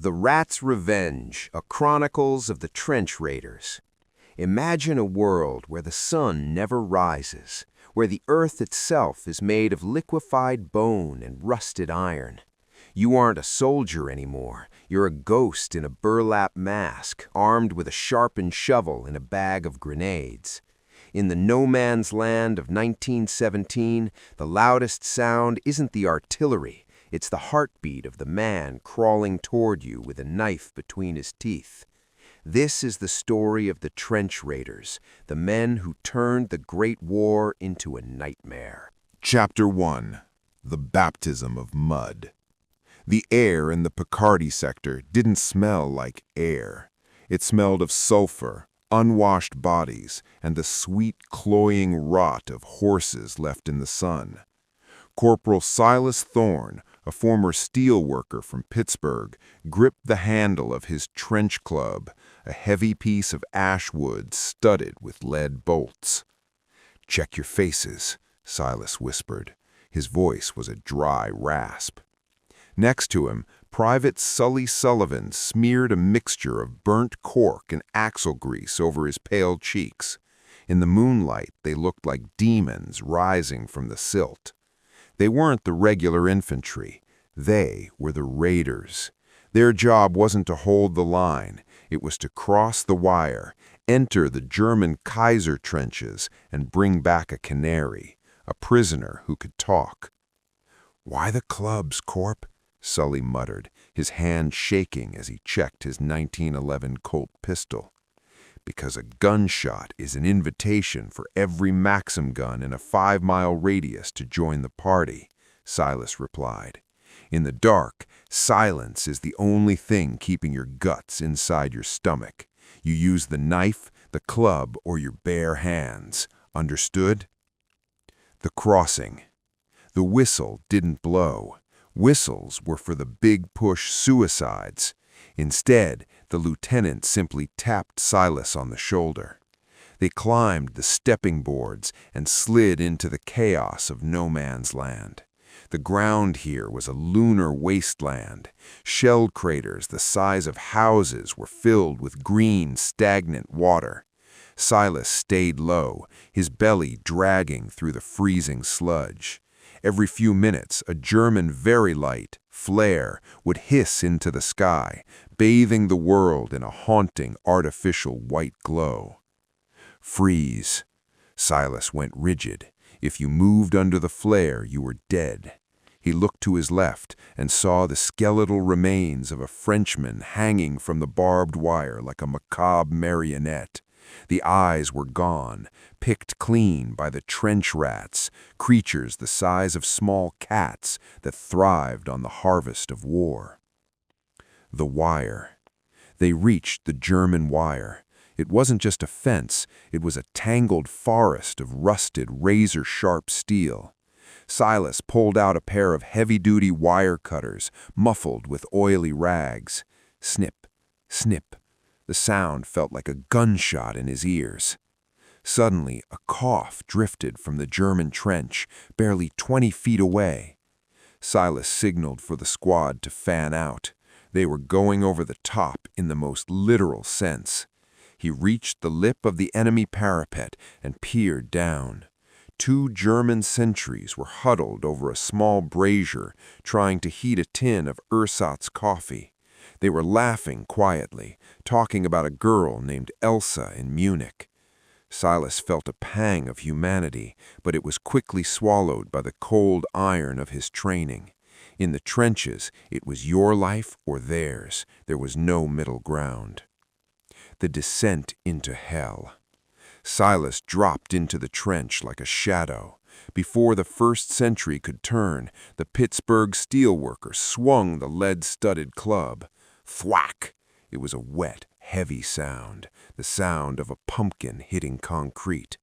The Rat's Revenge, a Chronicles of the Trench Raiders. Imagine a world where the sun never rises, where the earth itself is made of liquefied bone and rusted iron. You aren't a soldier anymore. You're a ghost in a burlap mask, armed with a sharpened shovel and a bag of grenades. In the no-man's land of 1917, the loudest sound isn't the artillery. It's the heartbeat of the man crawling toward you with a knife between his teeth. This is the story of the Trench Raiders, the men who turned the Great War into a nightmare. Chapter 1. The Baptism of Mud. The air in the Picardy sector didn't smell like air. It smelled of sulfur, unwashed bodies, and the sweet, cloying rot of horses left in the sun. Corporal Silas Thorne, a former steel worker from Pittsburgh, gripped the handle of his trench club, a heavy piece of ash wood studded with lead bolts. "Check your faces," Silas whispered. His voice was a dry rasp. Next to him, Private Sully Sullivan smeared a mixture of burnt cork and axle grease over his pale cheeks. In the moonlight, they looked like demons rising from the silt. They weren't the regular infantry. They were the raiders. Their job wasn't to hold the line. It was to cross the wire, enter the German Kaiser trenches, and bring back a canary, a prisoner who could talk. "Why the clubs, Corp?" Sully muttered, his hand shaking as he checked his 1911 Colt pistol. "Because a gunshot is an invitation for every Maxim gun in a 5-mile radius to join the party," Silas replied. "In the dark, silence is the only thing keeping your guts inside your stomach. You use the knife, the club, or your bare hands. Understood?" The crossing. The whistle didn't blow. Whistles were for the big push suicides. Instead, the lieutenant simply tapped Silas on the shoulder. They climbed the stepping boards and slid into the chaos of no man's land. The ground here was a lunar wasteland. Shell craters the size of houses were filled with green, stagnant water. Silas stayed low, his belly dragging through the freezing sludge. Every few minutes, a German very light flare would hiss into the sky, bathing the world in a haunting, artificial white glow. "Freeze." Silas went rigid. If you moved under the flare, you were dead. He looked to his left and saw the skeletal remains of a Frenchman hanging from the barbed wire like a macabre marionette. The eyes were gone, picked clean by the trench rats, creatures the size of small cats that thrived on the harvest of war. The wire. They reached the German wire. It wasn't just a fence, it was a tangled forest of rusted, razor-sharp steel. Silas pulled out a pair of heavy-duty wire cutters, muffled with oily rags. Snip, snip. The sound felt like a gunshot in his ears. Suddenly, a cough drifted from the German trench, barely 20 feet away. Silas signaled for the squad to fan out. They were going over the top in the most literal sense. He reached the lip of the enemy parapet and peered down. 2 German sentries were huddled over a small brazier, trying to heat a tin of ersatz coffee. They were laughing quietly, talking about a girl named Elsa in Munich. Silas felt a pang of humanity, but it was quickly swallowed by the cold iron of his training. In the trenches, it was your life or theirs. There was no middle ground. The descent into hell. Silas dropped into the trench like a shadow. Before the first sentry could turn, the Pittsburgh steelworker swung the lead-studded club. Thwack! It was a wet, heavy sound, the sound of a pumpkin hitting concrete.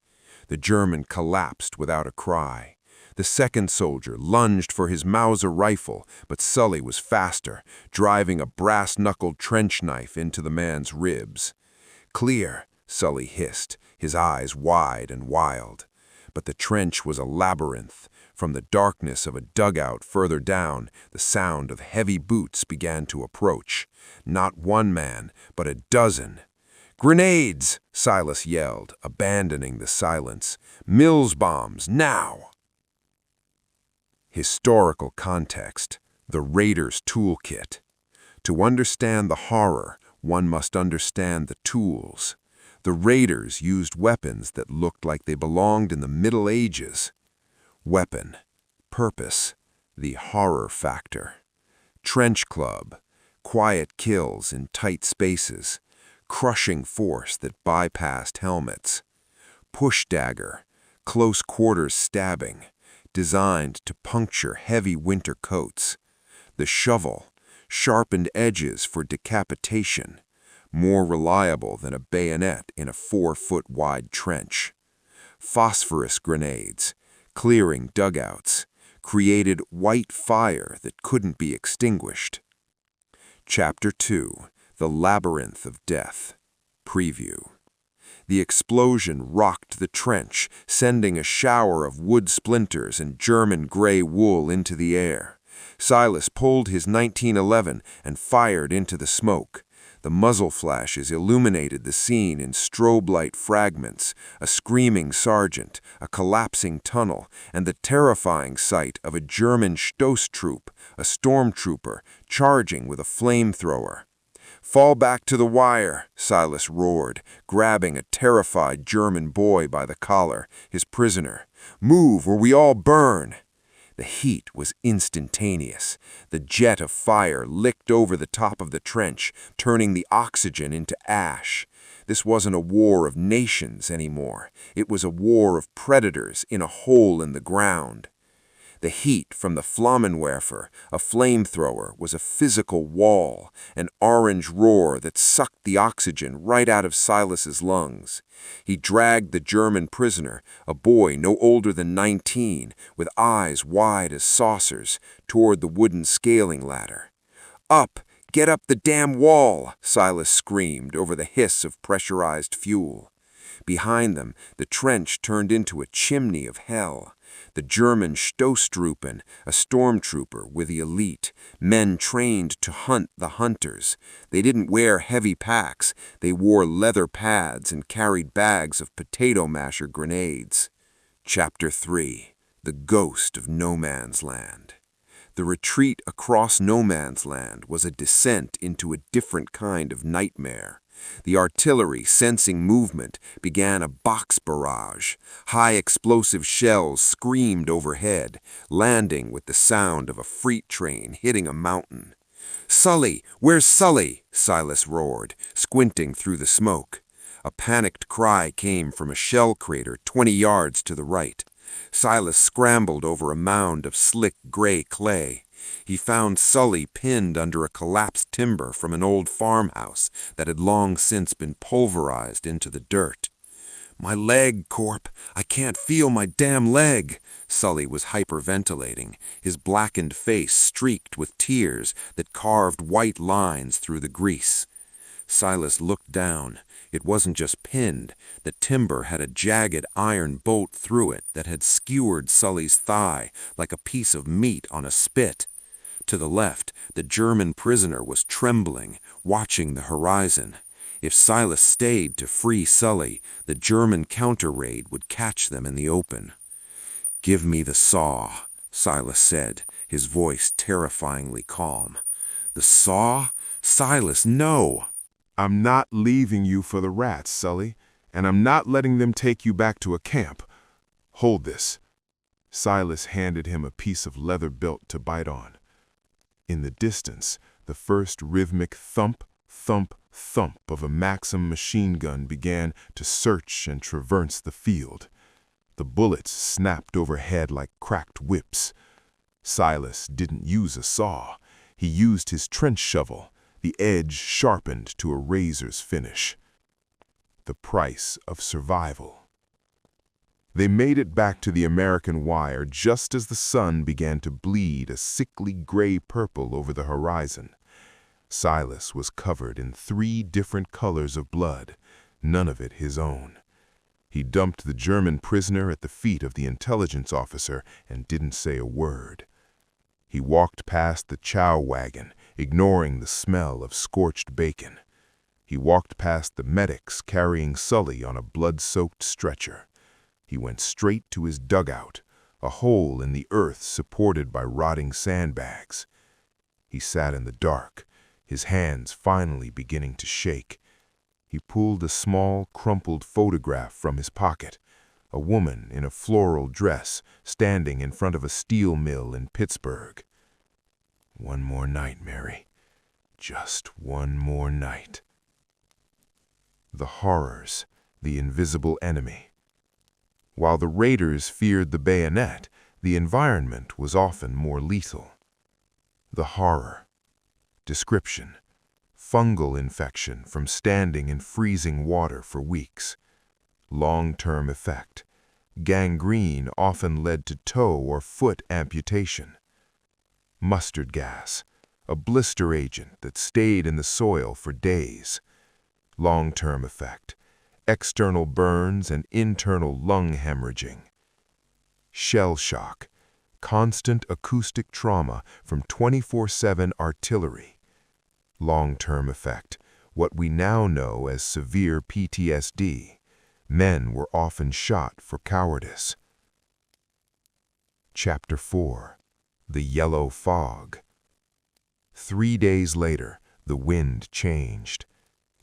The German collapsed without a cry. The second soldier lunged for his Mauser rifle, but Sully was faster, driving a brass-knuckled trench knife into the man's ribs. "Clear," Sully hissed, his eyes wide and wild. But the trench was a labyrinth. From the darkness of a dugout further down, the sound of heavy boots began to approach. Not one man, but a dozen. "Grenades!" Silas yelled, abandoning the silence. "Mills bombs, now!" Historical context. The Raiders' toolkit. To understand the horror, one must understand the tools. The Raiders used weapons that looked like they belonged in the Middle Ages. Weapon. Purpose. The horror factor. Trench club. Quiet kills in tight spaces. Crushing force that bypassed helmets. Push dagger. Close quarters stabbing. Designed to puncture heavy winter coats. The shovel. Sharpened edges for decapitation. More reliable than a bayonet in a 4-foot-wide trench. Phosphorus grenades. Clearing dugouts. Created white fire that couldn't be extinguished. Chapter 2. The Labyrinth of Death. Preview. The explosion rocked the trench, sending a shower of wood splinters and German gray wool into the air. Silas pulled his 1911 and fired into the smoke. The muzzle flashes illuminated the scene in strobe light fragments, a screaming sergeant, a collapsing tunnel, and the terrifying sight of a German Stoßtrupp, a stormtrooper, charging with a flamethrower. "Fall back to the wire," Silas roared, grabbing a terrified German boy by the collar, his prisoner. "Move or we all burn!" The heat was instantaneous. The jet of fire licked over the top of the trench, turning the oxygen into ash. This wasn't a war of nations anymore. It was a war of predators in a hole in the ground. The heat from the Flammenwerfer, a flamethrower, was a physical wall, an orange roar that sucked the oxygen right out of Silas's lungs. He dragged the German prisoner, a boy no older than 19, with eyes wide as saucers, toward the wooden scaling ladder. "Up! Get up the damn wall!" Silas screamed over the hiss of pressurized fuel. Behind them, the trench turned into a chimney of hell. The German Stoßtruppen, a stormtrooper with the elite, men trained to hunt the hunters. They didn't wear heavy packs. They wore leather pads and carried bags of potato masher grenades. Chapter 3. The Ghost of No Man's Land. The retreat across No Man's Land was a descent into a different kind of nightmare. The artillery, sensing movement, began a box barrage. High explosive shells screamed overhead, landing with the sound of a freight train hitting a mountain. "Sully! Where's Sully?" Silas roared, squinting through the smoke. A panicked cry came from a shell crater 20 yards to the right. Silas scrambled over a mound of slick gray clay. He found Sully pinned under a collapsed timber from an old farmhouse that had long since been pulverized into the dirt. "My leg, Corp. I can't feel my damn leg." Sully was hyperventilating, his blackened face streaked with tears that carved white lines through the grease. Silas looked down. It wasn't just pinned. The timber had a jagged iron bolt through it that had skewered Sully's thigh like a piece of meat on a spit. To the left, the German prisoner was trembling, watching the horizon. If Silas stayed to free Sully, the German counter-raid would catch them in the open. "Give me the saw," Silas said, his voice terrifyingly calm. "The saw? Silas, no!" "I'm not leaving you for the rats, Sully, and I'm not letting them take you back to a camp. Hold this." Silas handed him a piece of leather belt to bite on. In the distance, the first rhythmic thump, thump, thump of a Maxim machine gun began to search and traverse the field. The bullets snapped overhead like cracked whips. Silas didn't use a saw. He used his trench shovel, the edge sharpened to a razor's finish. The price of survival. They made it back to the American wire just as the sun began to bleed a sickly gray purple over the horizon. Silas was covered in 3 different colors of blood, none of it his own. He dumped the German prisoner at the feet of the intelligence officer and didn't say a word. He walked past the chow wagon, ignoring the smell of scorched bacon. He walked past the medics carrying Sully on a blood-soaked stretcher. He went straight to his dugout, a hole in the earth supported by rotting sandbags. He sat in the dark, his hands finally beginning to shake. He pulled a small, crumpled photograph from his pocket, a woman in a floral dress standing in front of a steel mill in Pittsburgh. One more night, Mary. Just one more night. The horrors, the invisible enemy. While the raiders feared the bayonet, the environment was often more lethal. The horror. Description: fungal infection from standing in freezing water for weeks. Long-term effect: gangrene often led to toe or foot amputation. Mustard gas, a blister agent that stayed in the soil for days. Long-term effect: external burns and internal lung hemorrhaging. Shell shock, constant acoustic trauma from 24/7 artillery. Long-term effect, what we now know as severe PTSD. Men were often shot for cowardice. Chapter 4. The Yellow Fog. 3 days later, the wind changed.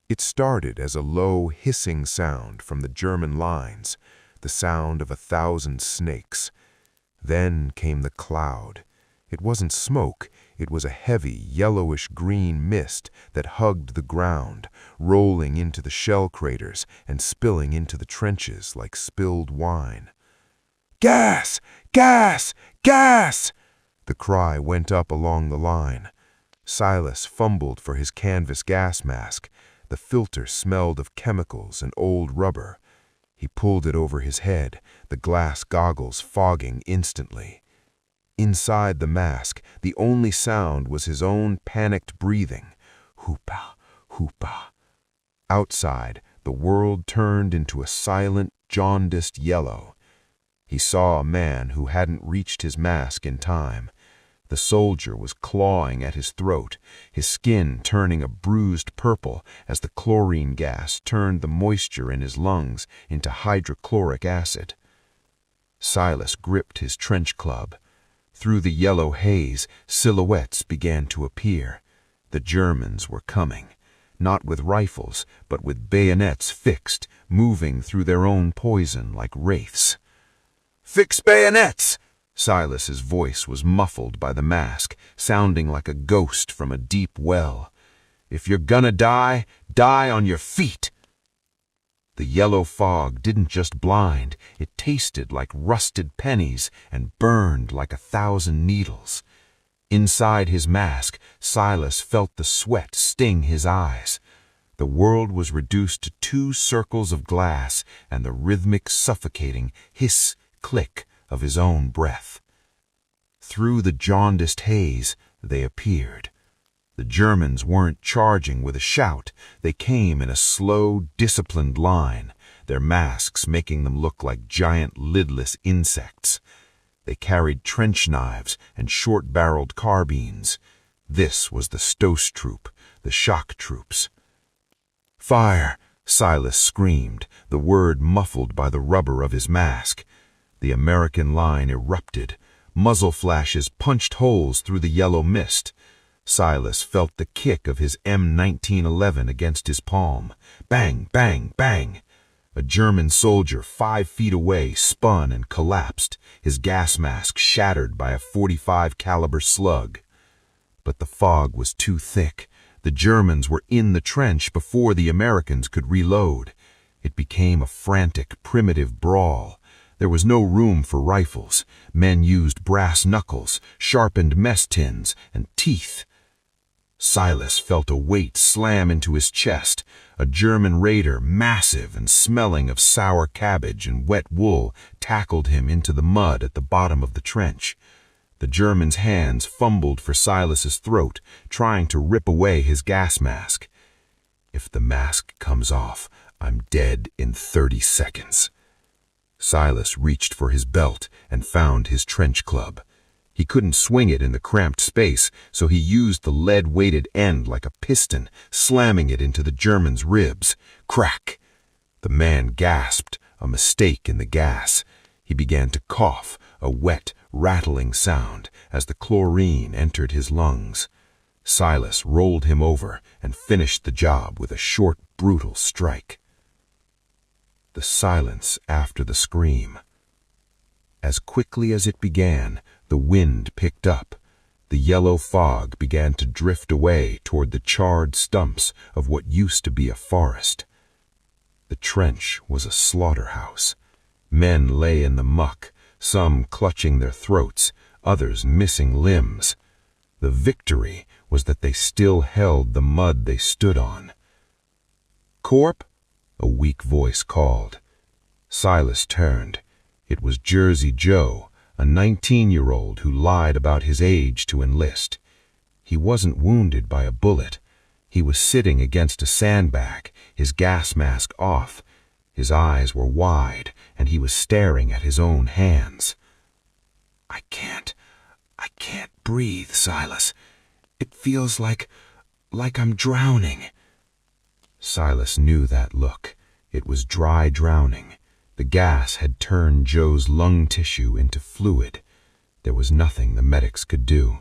It started as a low, hissing sound from the German lines, the sound of 1,000 snakes. Then came the cloud. It wasn't smoke, it was a heavy, yellowish-green mist that hugged the ground, rolling into the shell craters and spilling into the trenches like spilled wine. "Gas! Gas! Gas!" The cry went up along the line. Silas fumbled for his canvas gas mask. The filter smelled of chemicals and old rubber. He pulled it over his head, the glass goggles fogging instantly. Inside the mask, the only sound was his own panicked breathing. Hoopa, hoopa. Outside, the world turned into a silent, jaundiced yellow. He saw a man who hadn't reached his mask in time. The soldier was clawing at his throat, his skin turning a bruised purple as the chlorine gas turned the moisture in his lungs into hydrochloric acid. Silas gripped his trench club. Through the yellow haze, silhouettes began to appear. The Germans were coming, not with rifles, but with bayonets fixed, moving through their own poison like wraiths. "Fix bayonets!" Silas's voice was muffled by the mask, sounding like a ghost from a deep well. "If you're gonna die, die on your feet!" The yellow fog didn't just blind, it tasted like rusted pennies and burned like 1,000 needles. Inside his mask, Silas felt the sweat sting his eyes. The world was reduced to 2 circles of glass and the rhythmic, suffocating hiss, click of his own breath. Through the jaundiced haze, they appeared. The Germans weren't charging with a shout. They came in a slow, disciplined line, their masks making them look like giant lidless insects. They carried trench knives and short-barreled carbines. This was the Stoss troop, the shock troops. "Fire!" Silas screamed, the word muffled by the rubber of his mask. The American line erupted. Muzzle flashes punched holes through the yellow mist. Silas felt the kick of his M1911 against his palm. Bang, bang, bang. A German soldier 5 feet away spun and collapsed, his gas mask shattered by a .45 caliber slug. But the fog was too thick. The Germans were in the trench before the Americans could reload. It became a frantic, primitive brawl. There was no room for rifles. Men used brass knuckles, sharpened mess tins, and teeth. Silas felt a weight slam into his chest. A German raider, massive and smelling of sour cabbage and wet wool, tackled him into the mud at the bottom of the trench. The German's hands fumbled for Silas's throat, trying to rip away his gas mask. "If the mask comes off, I'm dead in 30 seconds. Silas reached for his belt and found his trench club. He couldn't swing it in the cramped space, so he used the lead-weighted end like a piston, slamming it into the German's ribs. Crack! The man gasped, a mistake in the gas. He began to cough, a wet, rattling sound, as the chlorine entered his lungs. Silas rolled him over and finished the job with a short, brutal strike. The silence after the scream. As quickly as it began, the wind picked up. The yellow fog began to drift away toward the charred stumps of what used to be a forest. The trench was a slaughterhouse. Men lay in the muck, some clutching their throats, others missing limbs. The victory was that they still held the mud they stood on. "Corp?" a weak voice called. Silas turned. It was Jersey Joe, a 19-year-old who lied about his age to enlist. He wasn't wounded by a bullet. He was sitting against a sandbag, his gas mask off. His eyes were wide, and he was staring at his own hands. I can't breathe, Silas. It feels like I'm drowning." Silas knew that look. It was dry drowning. The gas had turned Joe's lung tissue into fluid. There was nothing the medics could do.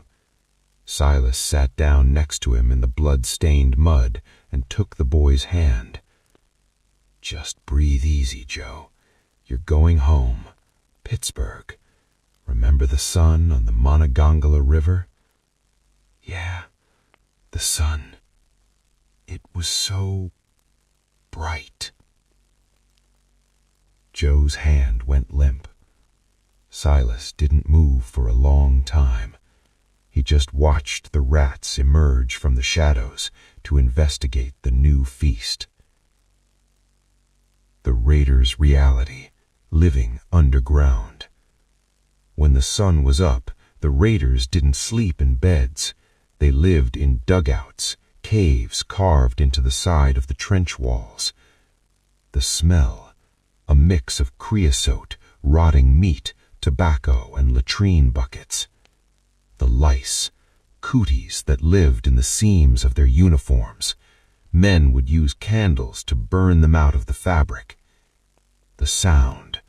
Silas sat down next to him in the blood-stained mud and took the boy's hand. "Just breathe easy, Joe. You're going home. Pittsburgh. Remember the sun on the Monongahela River?" "Yeah, the sun. It was so bright." Joe's hand went limp. Silas didn't move for a long time. He just watched the rats emerge from the shadows to investigate the new feast. The raiders' reality, living underground. When the sun was up, the raiders didn't sleep in beds. They lived in dugouts, caves carved into the side of the trench walls. The smell, a mix of creosote, rotting meat, tobacco, and latrine buckets. The lice, cooties that lived in the seams of their uniforms. Men would use candles to burn them out of the fabric. The sound,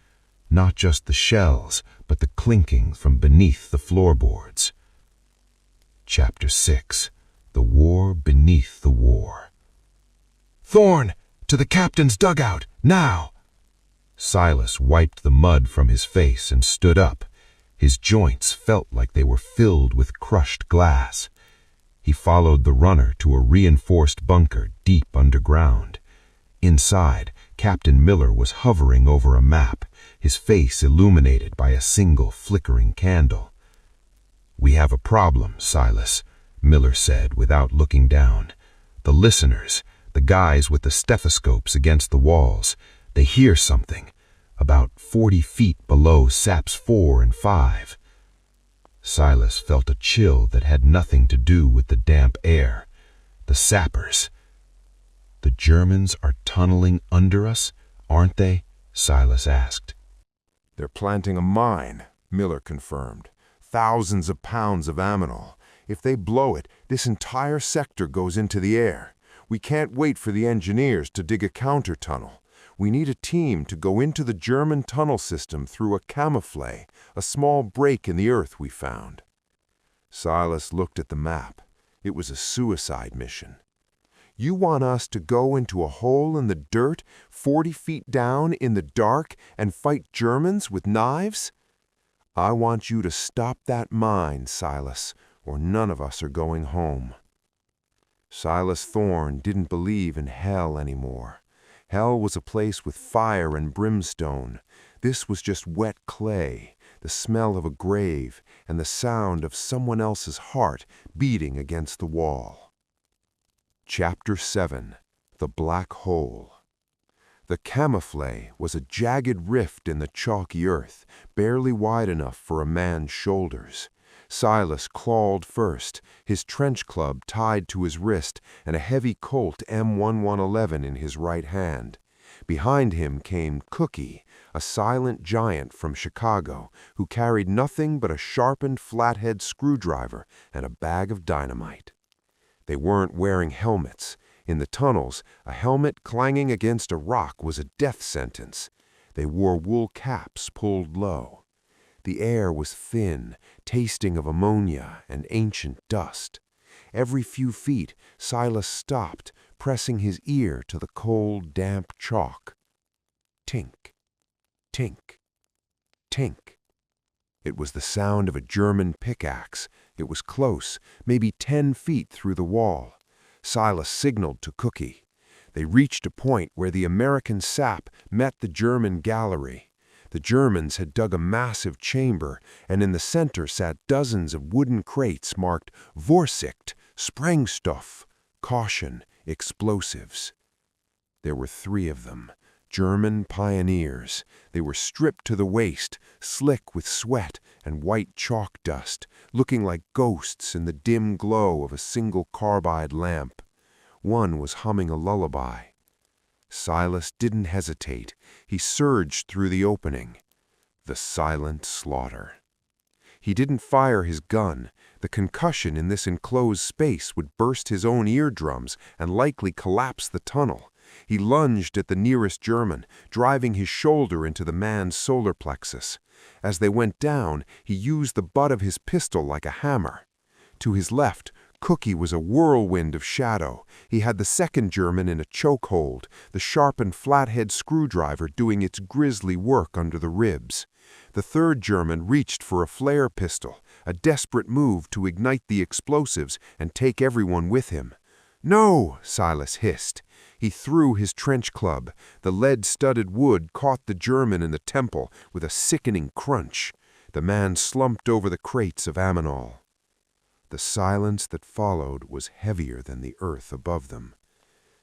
not just the shells, but the clinking from beneath the floorboards. Chapter 6. The War Beneath the War. "Thorne, to the captain's dugout, now!" Silas wiped the mud from his face and stood up. His joints felt like they were filled with crushed glass. He followed the runner to a reinforced bunker deep underground. Inside, Captain Miller was hovering over a map, his face illuminated by a single flickering candle. "We have a problem, Silas," Miller said without looking down. "The listeners, the guys with the stethoscopes against the walls, they hear something, about 40 feet below SAPs 4 and 5. Silas felt a chill that had nothing to do with the damp air. The sappers. "The Germans are tunneling under us, aren't they?" Silas asked. "They're planting a mine," Miller confirmed. "Thousands of pounds of ammonol. If they blow it, this entire sector goes into the air. We can't wait for the engineers to dig a counter-tunnel. We need a team to go into the German tunnel system through a camouflage, a small break in the earth we found." Silas looked at the map. It was a suicide mission. "You want us to go into a hole in the dirt, 40 feet down in the dark, and fight Germans with knives? I want you to stop that mine, Silas, or none of us are going home." Silas Thorne didn't believe in hell anymore. Hell was a place with fire and brimstone. This was just wet clay, the smell of a grave, and the sound of someone else's heart beating against the wall. Chapter 7. The Black Hole. The camouflage was a jagged rift in the chalky earth, barely wide enough for a man's shoulders. Silas crawled first, his trench club tied to his wrist and a heavy Colt M1111 in his right hand. Behind him came Cookie, a silent giant from Chicago who carried nothing but a sharpened flathead screwdriver and a bag of dynamite. They weren't wearing helmets. In the tunnels, a helmet clanging against a rock was a death sentence. They wore wool caps pulled low. The air was thin, tasting of ammonia and ancient dust. Every few feet, Silas stopped, pressing his ear to the cold, damp chalk. Tink, tink, tink. It was the sound of a German pickaxe. It was close, maybe 10 feet through the wall. Silas signaled to Cookie. They reached a point where the American sap met the German gallery. The Germans had dug a massive chamber, and in the center sat dozens of wooden crates marked Vorsicht, Sprengstoff, caution, explosives. There were 3 of them, German pioneers. They were stripped to the waist, slick with sweat and white chalk dust, looking like ghosts in the dim glow of a single carbide lamp. One was humming a lullaby. Silas didn't hesitate. He surged through the opening. The silent slaughter. He didn't fire his gun. The concussion in this enclosed space would burst his own eardrums and likely collapse the tunnel. He lunged at the nearest German, driving his shoulder into the man's solar plexus. As they went down, he used the butt of his pistol like a hammer. To his left, Cookie was a whirlwind of shadow. He had the second German in a chokehold, the sharpened flathead screwdriver doing its grisly work under the ribs. The third German reached for a flare pistol, a desperate move to ignite the explosives and take everyone with him. "No!" Silas hissed. He threw his trench club. The lead-studded wood caught the German in the temple with a sickening crunch. The man slumped over the crates of ammonol. The silence that followed was heavier than the earth above them.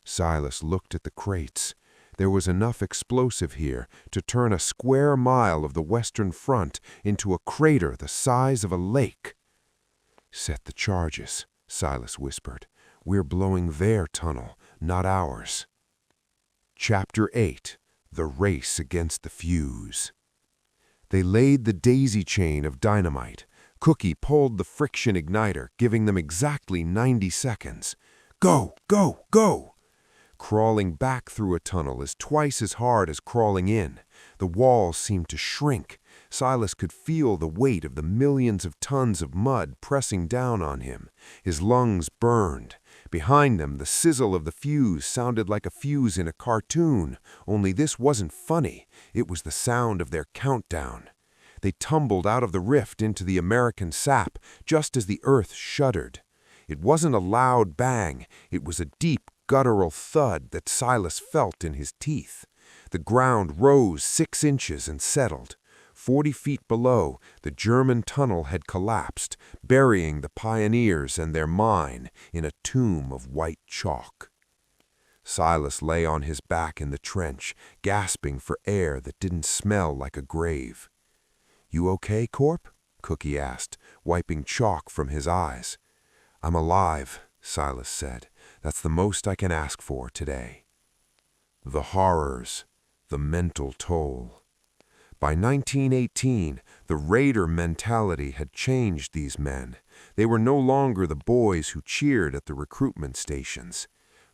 Silas looked at the crates. There was enough explosive here to turn a square mile of the Western Front into a crater the size of a lake. "Set the charges," Silas whispered. "We're blowing their tunnel, not ours." Chapter 8. The Race Against the Fuse. They laid the daisy chain of dynamite. Cookie pulled the friction igniter, giving them exactly 90 seconds. "Go, go, go!" Crawling back through a tunnel is twice as hard as crawling in. The walls seemed to shrink. Silas could feel the weight of the millions of tons of mud pressing down on him. His lungs burned. Behind them, the sizzle of the fuse sounded like a fuse in a cartoon, only this wasn't funny. It was the sound of their countdown. They tumbled out of the rift into the American sap just as the earth shuddered. It wasn't a loud bang. It was a deep, guttural thud that Silas felt in his teeth. The ground rose 6 inches and settled. 40 feet below, the German tunnel had collapsed, burying the pioneers and their mine in a tomb of white chalk. Silas lay on his back in the trench, gasping for air that didn't smell like a grave. "You okay, Corp?" Cookie asked, wiping chalk from his eyes. "I'm alive," Silas said. "That's the most I can ask for today." The horrors, the mental toll. By 1918, the raider mentality had changed these men. They were no longer the boys who cheered at the recruitment stations.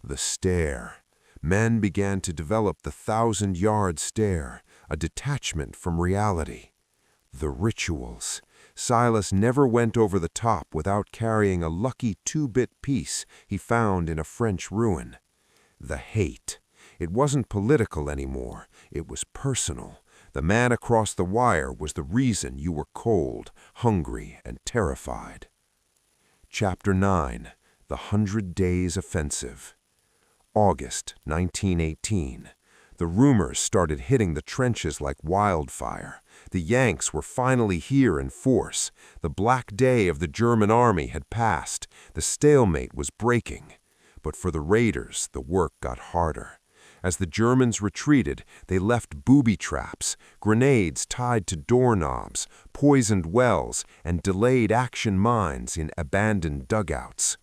The stare. Men began to develop the 1,000-yard stare, a detachment from reality. The rituals. Silas never went over the top without carrying a lucky 2-bit piece he found in a French ruin. The hate. It wasn't political anymore. It was personal. The man across the wire was the reason you were cold, hungry, and terrified. Chapter 9. The 100 Days Offensive. August 1918. The rumors started hitting the trenches like wildfire. The Yanks were finally here in force. The black day of the German army had passed. The stalemate was breaking. But for the raiders, the work got harder. As the Germans retreated, they left booby traps, grenades tied to doorknobs, poisoned wells, and delayed action mines in abandoned dugouts.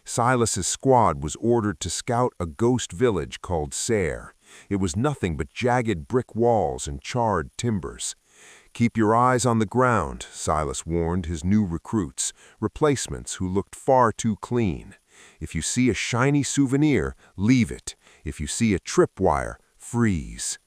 Silas's squad was ordered to scout a ghost village called Serre. It was nothing but jagged brick walls and charred timbers. "Keep your eyes on the ground," Silas warned his new recruits, replacements who looked far too clean. "If you see a shiny souvenir, leave it. If you see a tripwire, freeze."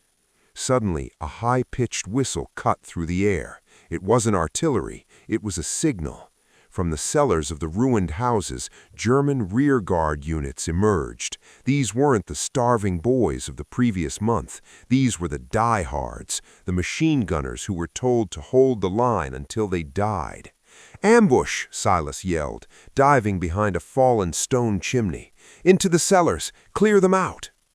Suddenly, a high-pitched whistle cut through the air. It wasn't artillery, it was a signal. From the cellars of the ruined houses, German rearguard units emerged. These weren't the starving boys of the previous month. These were the diehards, the machine gunners who were told to hold the line until they died. "Ambush!" Silas yelled, diving behind a fallen stone chimney. "Into the cellars! Clear them out!"